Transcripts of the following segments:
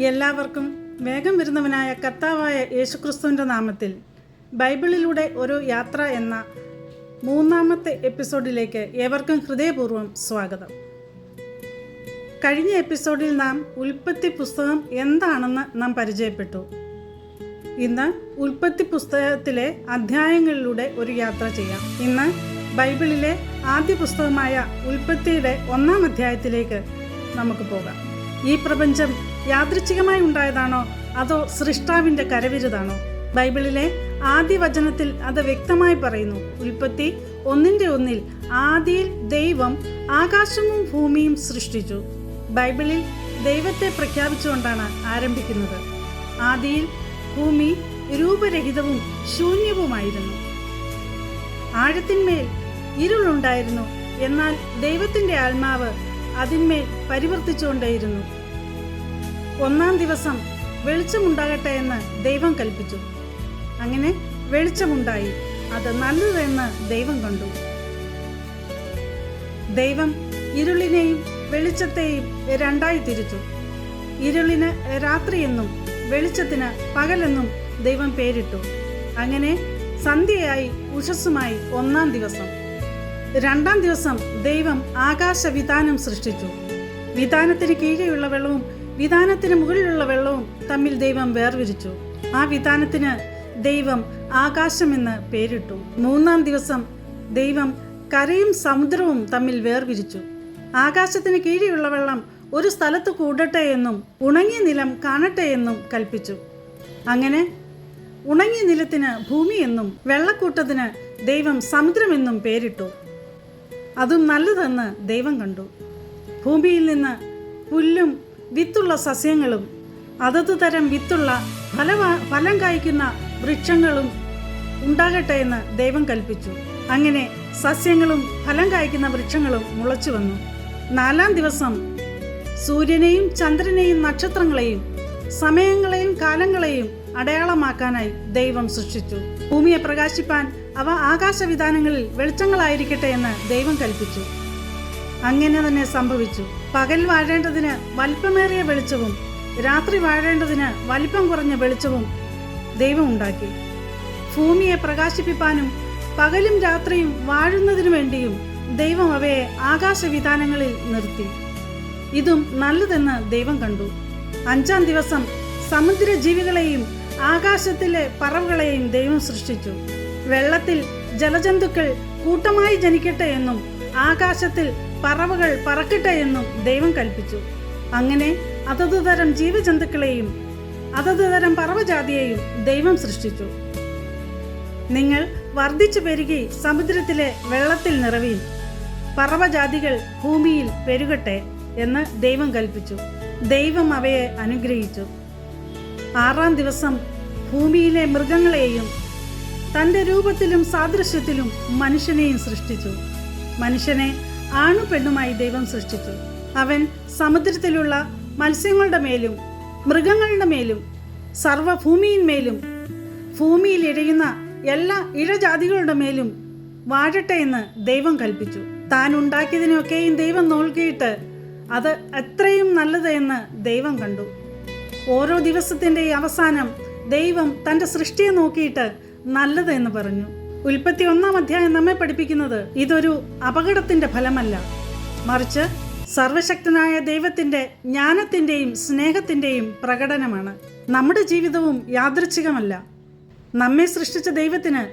എല്ലാവർക്കും വേഗം വരുന്നവനായ കർത്താവായ യേശുക്രിസ്തുവിൻ്റെ നാമത്തിൽ ബൈബിളിലൂടെ ഒരു യാത്ര എന്ന 3-ാമത്തെ എപ്പിസോഡിലേക്ക് ഏവർക്കും ഹൃദയപൂർവ്വം സ്വാഗതം. കഴിഞ്ഞ എപ്പിസോഡിൽ നാം ഉൽപ്പത്തി പുസ്തകം എന്താണെന്ന് നാം പരിചയപ്പെട്ടു. ഇന്ന് ഉൽപ്പത്തി പുസ്തകത്തിലെ അധ്യായങ്ങളിലൂടെ ഒരു യാത്ര ചെയ്യാം. ഇന്ന് ബൈബിളിലെ ആദ്യ പുസ്തകമായ ഉൽപ്പത്തിയുടെ 1-ാം അധ്യായത്തിലേക്ക് നമുക്ക് പോകാം. ഈ പ്രപഞ്ചം യാദൃച്ഛികമായി ഉണ്ടായതാണോ അതോ സൃഷ്ടാവിൻ്റെ കരവിരുതാണോ? ബൈബിളിലെ ആദ്യ വചനത്തിൽ അത് വ്യക്തമായി പറയുന്നു. ഉൽപ്പത്തി 1:1 ആദിയിൽ ദൈവം ആകാശവും ഭൂമിയും സൃഷ്ടിച്ചു. ബൈബിളിൽ ദൈവത്തെ പ്രഖ്യാപിച്ചുകൊണ്ടാണ് ആരംഭിക്കുന്നത്. ആദിയിൽ ഭൂമി രൂപരഹിതവും ശൂന്യവുമായിരുന്നു. ആഴത്തിന്മേൽ ഇരുളുണ്ടായിരുന്നു, എന്നാൽ ദൈവത്തിൻ്റെ ആത്മാവ് അതിന്മേൽ പരിവർത്തിച്ചുകൊണ്ടേയിരുന്നു. 1-ാം ദിവസം വെളിച്ചമുണ്ടാകട്ടെ എന്ന് ദൈവം കൽപ്പിച്ചു. അങ്ങനെ വെളിച്ചമുണ്ടായി. അത് നല്ലതെന്ന് ദൈവം കണ്ടു. ദൈവം ഇരുളിനെയും വെളിച്ചത്തെയും രണ്ടായി തിരിച്ചു. ഇരുളിന് രാത്രിയെന്നും വെളിച്ചത്തിന് പകലെന്നും ദൈവം പേരിട്ടു. അങ്ങനെ സന്ധ്യയായി ഉഷസ്സുമായി 1-ാം ദിവസം. 2-ാം ദിവസം ദൈവം ആകാശവിതാനം സൃഷ്ടിച്ചു. വിതാനത്തിന് കീഴെയുള്ള വെള്ളവും വിതാനത്തിന് മുകളിലുള്ള വെള്ളവും തമ്മിൽ ദൈവം വേർതിരിച്ചു. ആ വിതാനത്തിന് ദൈവം ആകാശമെന്ന് പേരിട്ടു. 3-ാം ദിവസം ദൈവം കരയും സമുദ്രവും തമ്മിൽ വേർതിരിച്ചു. ആകാശത്തിന് കീഴെയുള്ള വെള്ളം ഒരു സ്ഥലത്ത് കൂടട്ടെ എന്നും ഉണങ്ങിയ നിലം കാണട്ടെ എന്നും കൽപ്പിച്ചു. അങ്ങനെ ഉണങ്ങിയ നിലത്തിന് ഭൂമി എന്നും വെള്ളക്കൂട്ടത്തിന് ദൈവം സമുദ്രമെന്നും പേരിട്ടു. അതും നല്ലതെന്ന് ദൈവം കണ്ടു. ഭൂമിയിൽ നിന്ന് പുല്ലും വിത്തുള്ള സസ്യങ്ങളും അതത് തരം വിത്തുള്ള ഫലം കായ്ക്കുന്ന വൃക്ഷങ്ങളും ഉണ്ടാകട്ടെ എന്ന് ദൈവം കൽപ്പിച്ചു. അങ്ങനെ സസ്യങ്ങളും ഫലം കായ്ക്കുന്ന വൃക്ഷങ്ങളും മുളച്ചു വന്നു. 4-ാം ദിവസം സൂര്യനെയും ചന്ദ്രനെയും നക്ഷത്രങ്ങളെയും സമയങ്ങളെയും കാലങ്ങളെയും അടയാളമാക്കാനായി ദൈവം സൃഷ്ടിച്ചു. ഭൂമിയെ പ്രകാശിപ്പാൻ അവ ആകാശവിതാനങ്ങളിൽ വെളിച്ചങ്ങളായിരിക്കട്ടെ എന്ന് ദൈവം കൽപ്പിച്ചു. അങ്ങനെ തന്നെ സംഭവിച്ചു. പകൽ വാഴേണ്ടതിന് വലിപ്പമേറിയ വെളിച്ചവും രാത്രി വാഴേണ്ടതിന് വലിപ്പം കുറഞ്ഞ വെളിച്ചവും ദൈവം ഉണ്ടാക്കി. ഭൂമിയെ പ്രകാശിപ്പിപ്പാനും പകലും രാത്രിയും വാഴുന്നതിനു വേണ്ടിയും ദൈവം അവയെ ആകാശവിതാനങ്ങളിൽ നിർത്തി. ഇതും നല്ലതെന്ന് ദൈവം കണ്ടു. 5-ാം ദിവസം സമുദ്രജീവികളെയും ആകാശത്തിലെ പറവകളെയും ദൈവം സൃഷ്ടിച്ചു. വെള്ളത്തിൽ ജലജന്തുക്കൾ കൂട്ടമായി ജനിക്കട്ടെ എന്നും ആകാശത്തിൽ പറവകൾ പറക്കട്ടെ എന്നും ദൈവം കൽപ്പിച്ചു. അങ്ങനെ അതത് തരം ജീവജന്തുക്കളെയും അതത് തരം പറവജാതിയെയും ദൈവം സൃഷ്ടിച്ചു. നിങ്ങൾ വർദ്ധിച്ചു പെരുകി സമുദ്രത്തിലെ വെള്ളത്തിൽ നിറവീൻ, പറവജാതികൾ ഭൂമിയിൽ പെരുകട്ടെ എന്ന് ദൈവം കൽപ്പിച്ചു. ദൈവം അവയെ അനുഗ്രഹിച്ചു. 6-ാം ദിവസം ഭൂമിയിലെ മൃഗങ്ങളെയും തൻ്റെ രൂപത്തിലും സാദൃശ്യത്തിലും മനുഷ്യനെയും സൃഷ്ടിച്ചു. മനുഷ്യനെ ആണും പെണ്ണുമായി ദൈവം സൃഷ്ടിച്ചു. അവൻ സമുദ്രത്തിലുള്ള മത്സ്യങ്ങളുടെ മേലും മൃഗങ്ങളുടെ മേലും സർവ്വഭൂമിയിന്മേലും ഭൂമിയിൽ ഇഴയുന്ന എല്ലാ ഇഴജാതികളുടെ മേലും വാഴട്ടെ എന്ന് ദൈവം കൽപ്പിച്ചു. താൻ ഉണ്ടാക്കിയതിനൊക്കെയും ദൈവം നോക്കിയിട്ട് അത് എത്രയും നല്ലത് എന്ന് ദൈവം കണ്ടു. ഓരോ ദിവസത്തിൻ്റെ അവസാനം ദൈവം തൻ്റെ സൃഷ്ടിയെ നോക്കിയിട്ട് നല്ലത് എന്ന് പറഞ്ഞു. ഉൽപ്പത്തി 1-ാം അധ്യായം നമ്മെ പഠിപ്പിക്കുന്നത് ഇതൊരു അപകടത്തിൻ്റെ ഫലമല്ല, മറിച്ച് സർവശക്തനായ ദൈവത്തിൻ്റെ ജ്ഞാനത്തിൻ്റെയും സ്നേഹത്തിൻ്റെയും പ്രകടനമാണ്. നമ്മുടെ ജീവിതവും യാദൃച്ഛികമല്ല. നമ്മെ സൃഷ്ടിച്ച ദൈവത്തിന്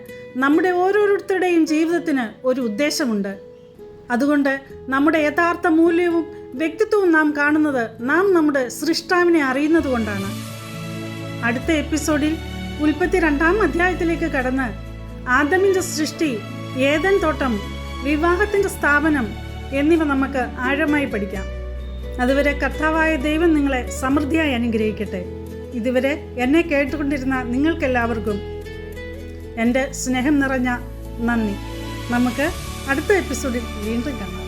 നമ്മുടെ ഓരോരുത്തരുടെയും ജീവിതത്തിന് ഒരു ഉദ്ദേശമുണ്ട്. അതുകൊണ്ട് നമ്മുടെ യഥാർത്ഥ മൂല്യവും വ്യക്തിത്വവും നാം കാണുന്നത് നാം നമ്മുടെ സൃഷ്ടാവിനെ അറിയുന്നത് കൊണ്ടാണ്. അടുത്ത എപ്പിസോഡിൽ ഉൽപ്പത്തി 2-ാം അധ്യായത്തിലേക്ക് കടന്ന് ആദമിൻ്റെ സൃഷ്ടി, ഏദൻ തോട്ടം, വിവാഹത്തിൻ്റെ സ്ഥാപനം എന്നിവ നമുക്ക് ആഴമായി പഠിക്കാം. അതുവരെ കർത്താവായ ദൈവം നിങ്ങളെ സമൃദ്ധിയായി അനുഗ്രഹിക്കട്ടെ. ഇതുവരെ എന്നെ കേട്ടുകൊണ്ടിരുന്ന നിങ്ങൾക്കെല്ലാവർക്കും എൻ്റെ സ്നേഹം നിറഞ്ഞ നന്ദി. നമുക്ക് അടുത്ത എപ്പിസോഡിൽ വീണ്ടും കാണാം.